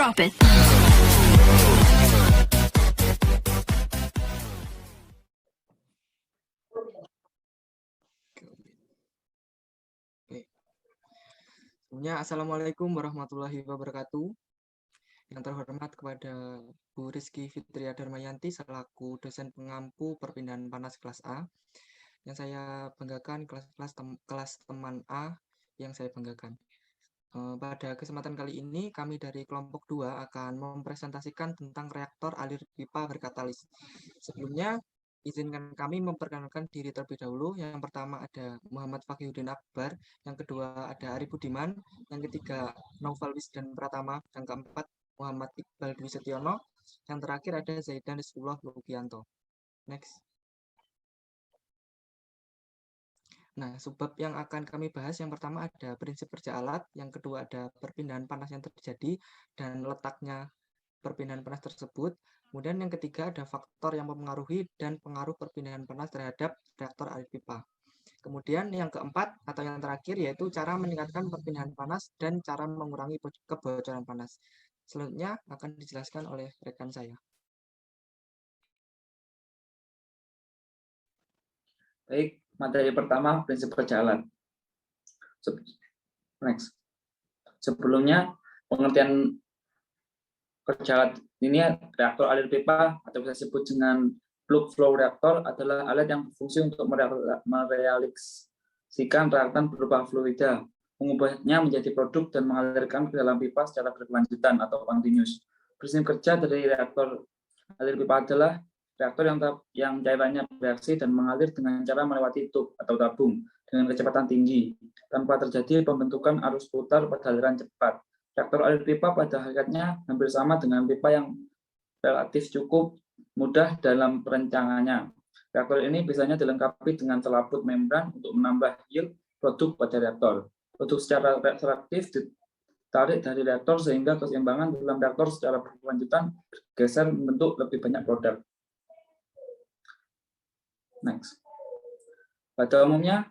Drop it. Sebelumnya, Assalamualaikum warahmatullahi wabarakatuh. Yang terhormat kepada Bu Rizky Fitria Darmayanti selaku dosen pengampu perpindahan panas kelas A. Yang saya banggakan kelas teman A yang saya banggakan. Pada kesempatan kali ini kami dari kelompok 2 akan mempresentasikan tentang reaktor alir pipa berkatalis. Sebelumnya izinkan kami memperkenalkan diri terlebih dahulu. Yang pertama ada Muhammad Fakihudin Akbar, yang kedua ada Ari Budiman, yang ketiga Naufal Wisdan Pratama, yang keempat Muhammad Iqbal Dwi Setiono, yang terakhir ada Zaidan Rizkullah Lukianto. Next. Nah, subbab yang akan kami bahas yang pertama ada prinsip kerja alat, yang kedua ada perpindahan panas yang terjadi dan letaknya perpindahan panas tersebut. Kemudian yang ketiga ada faktor yang mempengaruhi dan pengaruh perpindahan panas terhadap reaktor air pipa. Kemudian yang keempat atau yang terakhir yaitu cara meningkatkan perpindahan panas dan cara mengurangi kebocoran panas. Selanjutnya akan dijelaskan oleh rekan saya. Baik, materi pertama prinsip kerja alat. Next. Sebelumnya pengertian kerja alat ini reaktor alir pipa atau bisa disebut dengan plug flow reaktor adalah alat yang berfungsi untuk merealisasikan reaktan berupa fluida, mengubahnya menjadi produk dan mengalirkan ke dalam pipa secara berkelanjutan atau continuous. Prinsip kerja dari reaktor alir pipa adalah reaktor yang cairannya bereaksi dan mengalir dengan cara melewati tub atau tabung dengan kecepatan tinggi tanpa terjadi pembentukan arus putar pada aliran cepat. Reaktor alir pipa pada hakikatnya hampir sama dengan pipa yang relatif cukup mudah dalam perencangannya. Reaktor ini biasanya dilengkapi dengan selaput membran untuk menambah yield produk pada reaktor. Produk secara selektif ditarik dari reaktor sehingga keseimbangan dalam reaktor secara berkelanjutan bergeser membentuk lebih banyak produk. Next. Pada umumnya,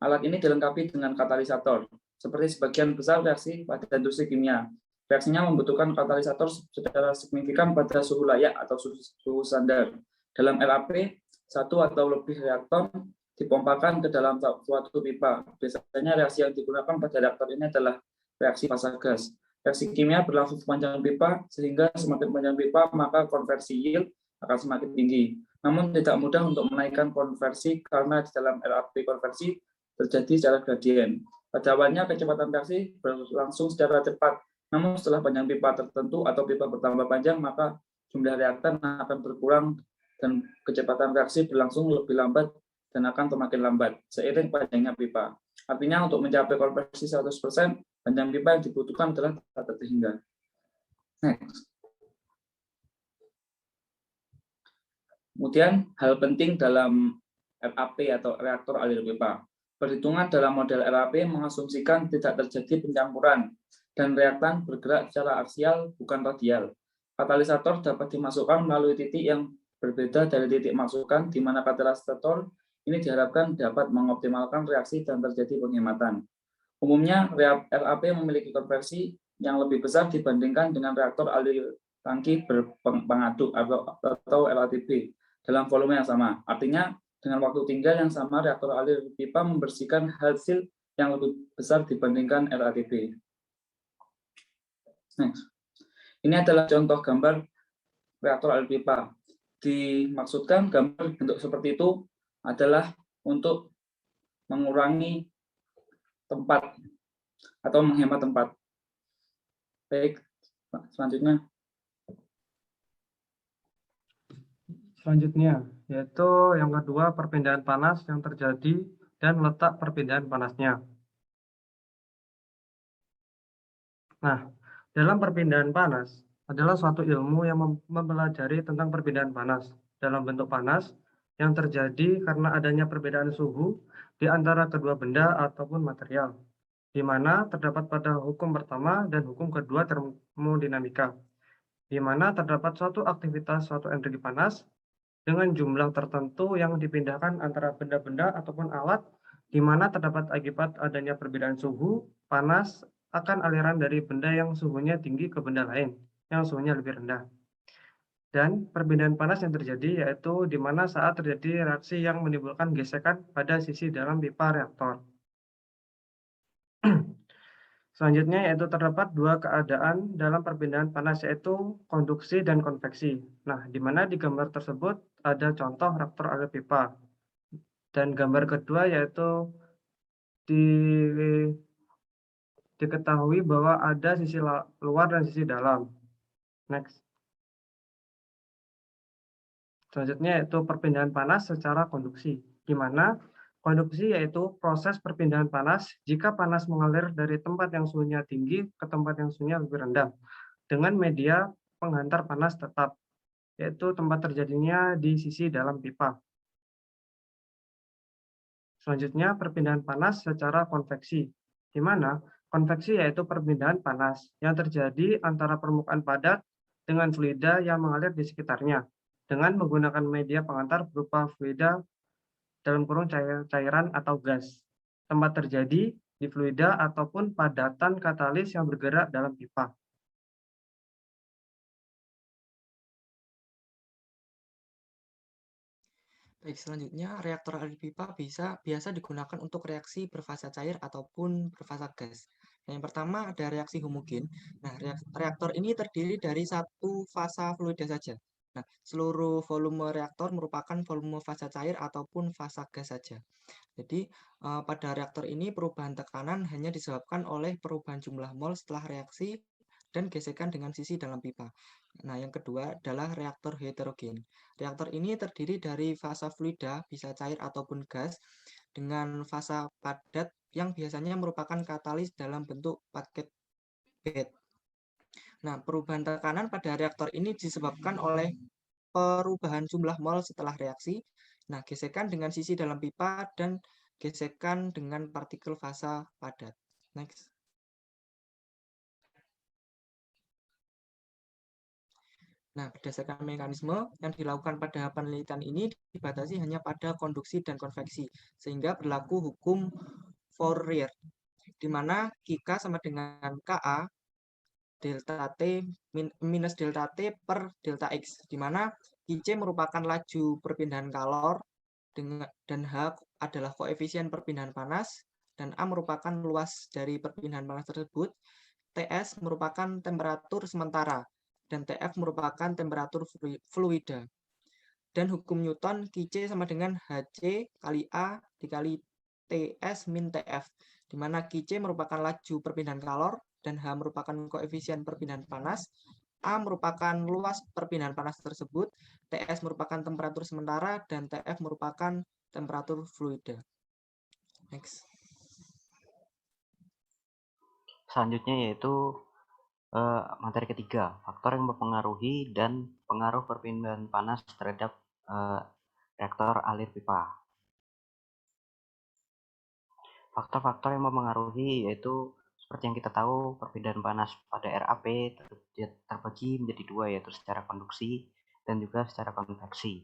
alat ini dilengkapi dengan katalisator. Seperti sebagian besar reaksi pada industri kimia, reaksinya membutuhkan katalisator secara signifikan pada suhu layak atau suhu standar. Dalam LAP, satu atau lebih reaktor dipompakan ke dalam suatu pipa. Biasanya reaksi yang digunakan pada reaktor ini adalah reaksi fasa gas. Reaksi kimia berlangsung sepanjang pipa, sehingga semakin panjang pipa, maka konversi yield akan semakin tinggi. Namun tidak mudah untuk menaikkan konversi karena di dalam LAP konversi terjadi secara gradien. Pada awalnya kecepatan reaksi berlangsung secara cepat, namun setelah panjang pipa tertentu atau pipa bertambah panjang, maka jumlah reaktan akan berkurang dan kecepatan reaksi berlangsung lebih lambat dan akan semakin lambat seiring panjangnya pipa. Artinya untuk mencapai konversi 100%, panjang pipa yang dibutuhkan adalah tak terhingga. Next. Kemudian hal penting dalam LAP atau reaktor alir pipa. Perhitungan dalam model LAP mengasumsikan tidak terjadi pencampuran dan reaktan bergerak secara aksial bukan radial. Katalisator dapat dimasukkan melalui titik yang berbeda dari titik masukan, di mana katalisator ini diharapkan dapat mengoptimalkan reaksi dan terjadi penghematan. Umumnya, LAP memiliki konversi yang lebih besar dibandingkan dengan reaktor alir tangki berpengaduk atau LATB dalam volume yang sama. Artinya, dengan waktu tinggal yang sama, reaktor alir pipa membersihkan hasil yang lebih besar dibandingkan LATB. Next. Ini adalah contoh gambar reaktor alir pipa. Dimaksudkan gambar bentuk seperti itu adalah untuk mengurangi tempat atau menghemat tempat. Baik, selanjutnya. Selanjutnya, yaitu yang kedua perpindahan panas yang terjadi dan letak perpindahan panasnya. Nah, dalam perpindahan panas adalah suatu ilmu yang mempelajari tentang perpindahan panas dalam bentuk panas yang terjadi karena adanya perbedaan suhu di antara kedua benda ataupun material, di mana terdapat pada hukum pertama dan hukum kedua termodinamika, di mana terdapat suatu aktivitas suatu energi panas dengan jumlah tertentu yang dipindahkan antara benda-benda ataupun alat, di mana terdapat akibat adanya perbedaan suhu, panas, akan aliran dari benda yang suhunya tinggi ke benda lain yang suhunya lebih rendah. Dan perbedaan panas yang terjadi yaitu di mana saat terjadi reaksi yang menimbulkan gesekan pada sisi dalam pipa reaktor. Selanjutnya yaitu terdapat dua keadaan dalam perpindahan panas yaitu konduksi dan konveksi. Nah, di mana di gambar tersebut ada contoh reaktor air pipa. Dan gambar kedua yaitu diketahui bahwa ada sisi luar dan sisi dalam. Next. Selanjutnya yaitu perpindahan panas secara konduksi, di mana konduksi yaitu proses perpindahan panas jika panas mengalir dari tempat yang suhunya tinggi ke tempat yang suhunya lebih rendah dengan media penghantar panas tetap, yaitu tempat terjadinya di sisi dalam pipa. Selanjutnya perpindahan panas secara konveksi, di mana konveksi yaitu perpindahan panas yang terjadi antara permukaan padat dengan fluida yang mengalir di sekitarnya dengan menggunakan media pengantar berupa fluida dalam kurung cairan atau gas. Tempat terjadi di fluida ataupun padatan katalis yang bergerak dalam pipa. Baik, selanjutnya reaktor air pipa biasa digunakan untuk reaksi berfasa cair ataupun berfasa gas. Nah, yang pertama ada reaksi homogen. Nah, reaktor ini terdiri dari satu fasa fluida saja. Nah, seluruh volume reaktor merupakan volume fasa cair ataupun fasa gas saja. Jadi, pada reaktor ini perubahan tekanan hanya disebabkan oleh perubahan jumlah mol setelah reaksi dan gesekan dengan sisi dalam pipa. Nah, yang kedua adalah reaktor heterogen. Reaktor ini terdiri dari fasa fluida, bisa cair ataupun gas, dengan fasa padat yang biasanya merupakan katalis dalam bentuk paket bed. Nah, perubahan tekanan pada reaktor ini disebabkan oleh perubahan jumlah mol setelah reaksi, nah gesekan dengan sisi dalam pipa, dan gesekan dengan partikel fasa padat. Next. Nah, berdasarkan mekanisme yang dilakukan pada penelitian ini dibatasi hanya pada konduksi dan konveksi, sehingga berlaku hukum Fourier, di mana Qk sama dengan Ka delta T minus delta T per delta X, di mana Qc merupakan laju perpindahan kalor dan H adalah koefisien perpindahan panas, dan A merupakan luas dari perpindahan panas tersebut, Ts merupakan temperatur sementara, dan TF merupakan temperatur fluida. Dan hukum Newton, Qc sama dengan Hc kali A dikali Ts min Tf, di mana Qc merupakan laju perpindahan kalor, dan H merupakan koefisien perpindahan panas, A merupakan luas perpindahan panas tersebut, Ts merupakan temperatur sementara, dan Tf merupakan temperatur fluida. Next. Selanjutnya yaitu materi ketiga, faktor yang mempengaruhi dan pengaruh perpindahan panas terhadap reaktor alir pipa. Faktor-faktor yang mempengaruhi yaitu seperti yang kita tahu, perpindahan panas pada RAP terbagi menjadi dua, yaitu secara konduksi dan juga secara konveksi,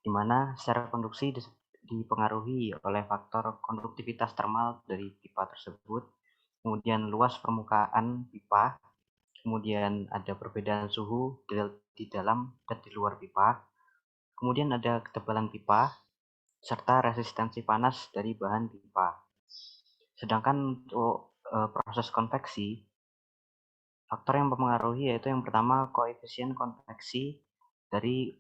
di mana secara konduksi dipengaruhi oleh faktor konduktivitas termal dari pipa tersebut, kemudian luas permukaan pipa, kemudian ada perbedaan suhu di dalam dan di luar pipa, kemudian ada ketebalan pipa, serta resistensi panas dari bahan pipa. Sedangkan untuk proses konveksi, faktor yang mempengaruhi yaitu yang pertama koefisien konveksi dari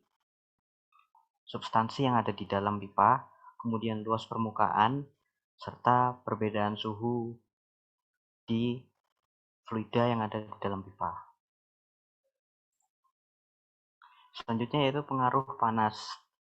substansi yang ada di dalam pipa, kemudian luas permukaan, serta perbedaan suhu di fluida yang ada di dalam pipa. Selanjutnya yaitu pengaruh panas,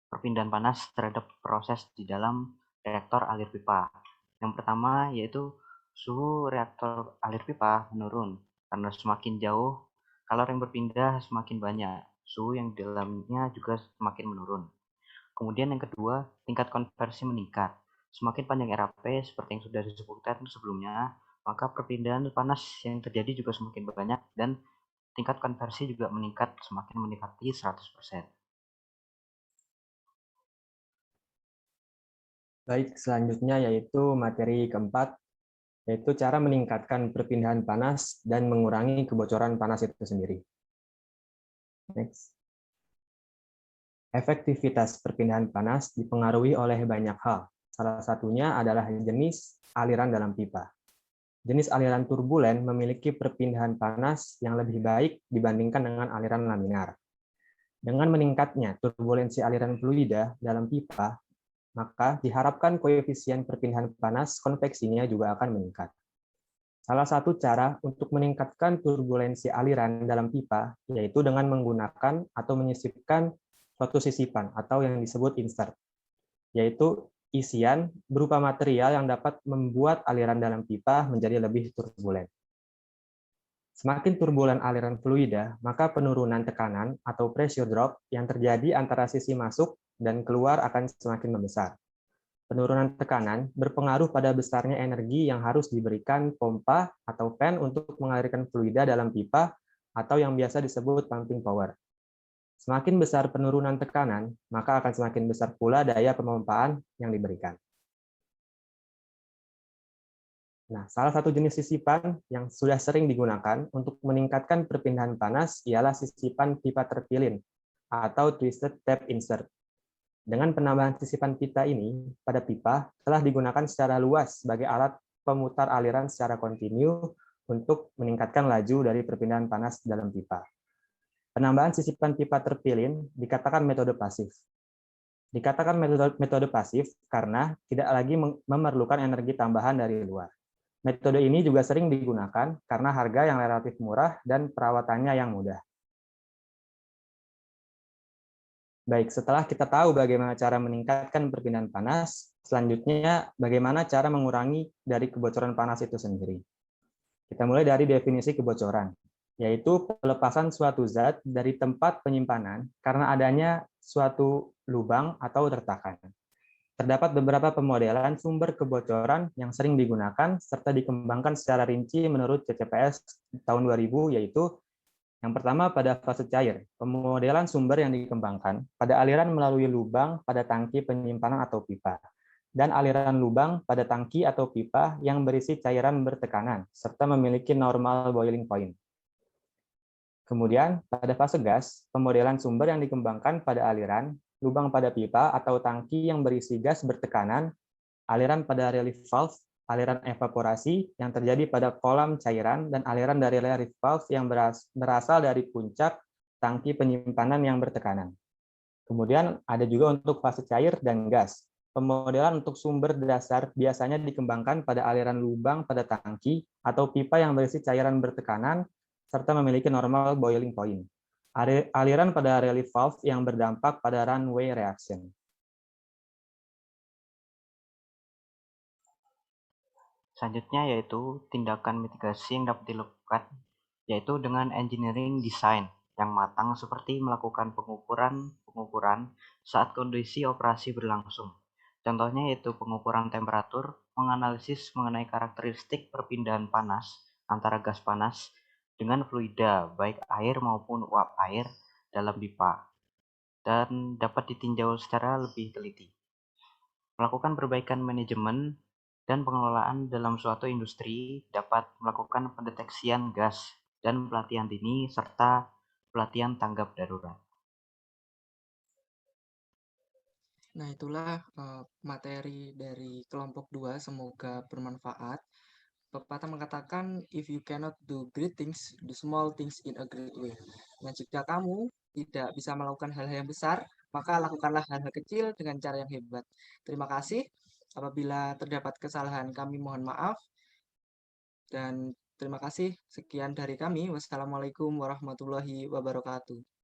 perpindahan panas terhadap proses di dalam reaktor alir pipa. Yang pertama yaitu suhu reaktor alir pipa menurun karena semakin jauh kalor yang berpindah semakin banyak, suhu yang di dalamnya juga semakin menurun. Kemudian yang kedua, tingkat konversi meningkat. Semakin panjang RAP seperti yang sudah disebutkan sebelumnya, maka perpindahan panas yang terjadi juga semakin banyak dan tingkat konversi juga meningkat, semakin mendekati 100%. Baik, selanjutnya yaitu materi keempat, yaitu cara meningkatkan perpindahan panas dan mengurangi kebocoran panas itu sendiri. Next. Efektivitas perpindahan panas dipengaruhi oleh banyak hal. Salah satunya adalah jenis aliran dalam pipa. Jenis aliran turbulen memiliki perpindahan panas yang lebih baik dibandingkan dengan aliran laminar. Dengan meningkatnya turbulensi aliran fluida dalam pipa, maka diharapkan koefisien perpindahan panas konveksinya juga akan meningkat. Salah satu cara untuk meningkatkan turbulensi aliran dalam pipa yaitu dengan menggunakan atau menyisipkan suatu sisipan atau yang disebut insert, yaitu isian berupa material yang dapat membuat aliran dalam pipa menjadi lebih turbulen. Semakin turbulen aliran fluida, maka penurunan tekanan atau pressure drop yang terjadi antara sisi masuk dan keluar akan semakin membesar. Penurunan tekanan berpengaruh pada besarnya energi yang harus diberikan pompa atau fan untuk mengalirkan fluida dalam pipa atau yang biasa disebut pumping power. Semakin besar penurunan tekanan, maka akan semakin besar pula daya pemompaan yang diberikan. Nah, salah satu jenis sisipan yang sudah sering digunakan untuk meningkatkan perpindahan panas ialah sisipan pipa terpilin atau twisted tap insert. Dengan penambahan sisipan pita ini pada pipa telah digunakan secara luas sebagai alat pemutar aliran secara kontinu untuk meningkatkan laju dari perpindahan panas dalam pipa. Penambahan sisipan pipa terpilin dikatakan metode pasif. Dikatakan metode pasif karena tidak lagi memerlukan energi tambahan dari luar. Metode ini juga sering digunakan karena harga yang relatif murah dan perawatannya yang mudah. Baik, setelah kita tahu bagaimana cara meningkatkan perpindahan panas, selanjutnya bagaimana cara mengurangi dari kebocoran panas itu sendiri. Kita mulai dari definisi kebocoran, yaitu pelepasan suatu zat dari tempat penyimpanan karena adanya suatu lubang atau retakan. Terdapat beberapa pemodelan sumber kebocoran yang sering digunakan serta dikembangkan secara rinci menurut CCPS tahun 2000, yaitu yang pertama pada fase cair, pemodelan sumber yang dikembangkan pada aliran melalui lubang pada tangki penyimpanan atau pipa, dan aliran lubang pada tangki atau pipa yang berisi cairan bertekanan, serta memiliki normal boiling point. Kemudian, pada fase gas, pemodelan sumber yang dikembangkan pada aliran, lubang pada pipa atau tangki yang berisi gas bertekanan, aliran pada relief valve, aliran evaporasi yang terjadi pada kolam cairan, dan aliran dari relief valve yang berasal dari puncak tangki penyimpanan yang bertekanan. Kemudian ada juga untuk fase cair dan gas. Pemodelan untuk sumber dasar biasanya dikembangkan pada aliran lubang pada tangki atau pipa yang berisi cairan bertekanan, serta memiliki normal boiling point. Aliran pada relief valve yang berdampak pada runaway reaction. Selanjutnya yaitu tindakan mitigasi yang dapat dilakukan, yaitu dengan engineering design yang matang seperti melakukan pengukuran saat kondisi operasi berlangsung. Contohnya yaitu pengukuran temperatur, menganalisis mengenai karakteristik perpindahan panas antara gas panas dengan fluida, baik air maupun uap air dalam pipa, dan dapat ditinjau secara lebih teliti. Melakukan perbaikan manajemen dan pengelolaan dalam suatu industri dapat melakukan pendeteksian gas dan pelatihan dini serta pelatihan tanggap darurat. Nah, itulah materi dari kelompok 2, semoga bermanfaat. Pepatah mengatakan, if you cannot do great things, do small things in a great way. Nah, jika kamu tidak bisa melakukan hal-hal yang besar, maka lakukanlah hal-hal kecil dengan cara yang hebat. Terima kasih. Apabila terdapat kesalahan, kami mohon maaf. Dan terima kasih. Sekian dari kami. Wassalamualaikum warahmatullahi wabarakatuh.